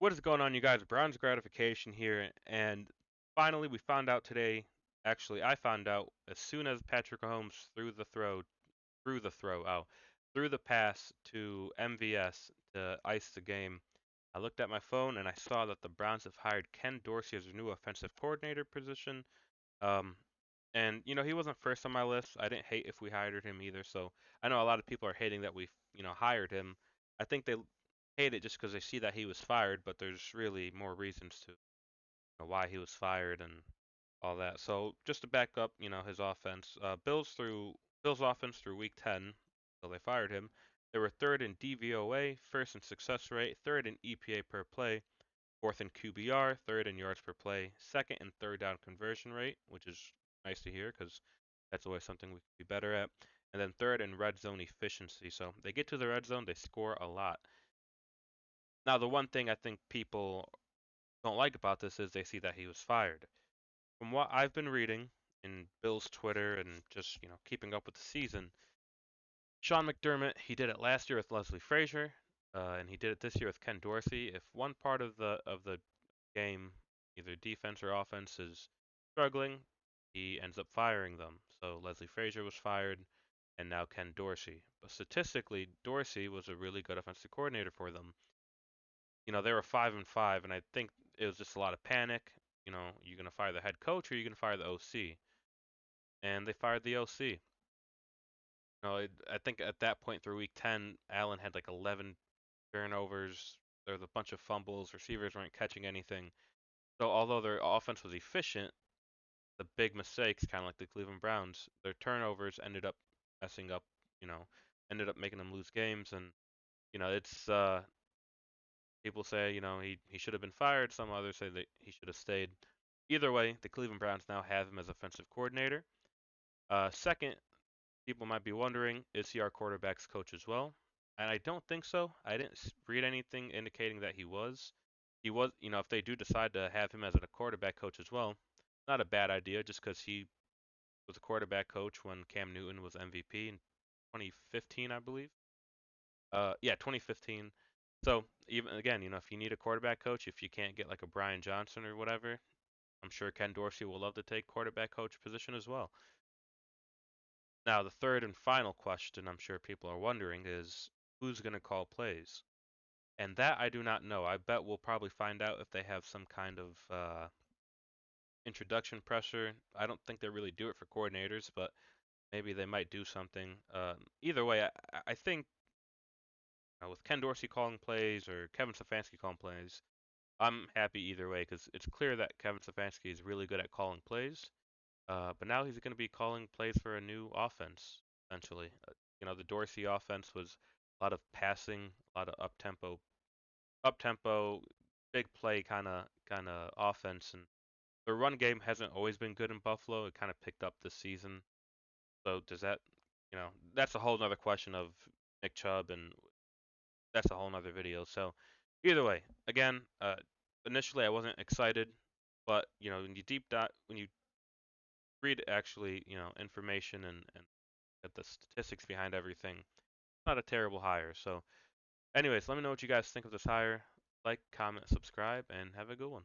What is going on, you guys? Browns gratification here, and finally we found out today. Actually, I found out as soon as Patrick Mahomes threw the pass to MVS to ice the game. I looked at my phone and I saw that the Browns have hired Ken Dorsey as their new offensive coordinator position. Um, and he wasn't first on my list. I didn't hate if we hired him either. So I know a lot of people are hating that we hired him. I think they hate it just because they see that he was fired, but there's really more reasons to why he was fired and all that. So just to back up, his offense, Bills offense through week 10, so they fired him. They were third in DVOA, first in success rate, third in EPA per play, fourth in QBR, third in yards per play, second in third down conversion rate, which is nice to hear because that's always something we could be better at. And then third in red zone efficiency. So they get to the red zone, they score a lot. Now, the one thing I think people don't like about this is they see that he was fired. From what I've been reading in Bill's Twitter and just, keeping up with the season, Sean McDermott, he did it last year with Leslie Frazier, and he did it this year with Ken Dorsey. If one part of the game, either defense or offense, is struggling, he ends up firing them. So Leslie Frazier was fired, and now Ken Dorsey. But statistically, Dorsey was a really good offensive coordinator for them. They were 5-5, and I think it was just a lot of panic. You're gonna fire the head coach or you're gonna fire the OC, and they fired the OC. I think at that point through week 10, Allen had like 11 turnovers. There was a bunch of fumbles. Receivers weren't catching anything. So although their offense was efficient, the big mistakes, kind of like the Cleveland Browns, their turnovers ended up messing up. You know, ended up making them lose games, and it's people say, he should have been fired. Some others say that he should have stayed. Either way, the Cleveland Browns now have him as offensive coordinator. Second, people might be wondering, is he our quarterback's coach as well? And I don't think so. I didn't read anything indicating that he was. He was, if they do decide to have him as a quarterback coach as well, not a bad idea just because he was a quarterback coach when Cam Newton was MVP in 2015, I believe. Yeah, 2015. So even again, if you need a quarterback coach, if you can't get like a Brian Johnson or whatever, I'm sure Ken Dorsey will love to take quarterback coach position as well. Now, the third and final question I'm sure people are wondering is who's going to call plays? And that I do not know. I bet we'll probably find out if they have some kind of introduction pressure. I don't think they really do it for coordinators, but maybe they might do something. Either way, I think with Ken Dorsey calling plays or Kevin Stefanski calling plays, I'm happy either way because it's clear that Kevin Stefanski is really good at calling plays. But now he's going to be calling plays for a new offense, essentially. The Dorsey offense was a lot of passing, a lot of up tempo, big play kind of offense, and the run game hasn't always been good in Buffalo. It kind of picked up this season. So does that, that's a whole other question of Nick Chubb, and that's a whole other video. So either way, again, initially I wasn't excited, but when you deep dive, when you read actually, information and at the statistics behind everything, not a terrible hire. So anyways, let me know what you guys think of this hire. Like, comment, subscribe, and have a good one.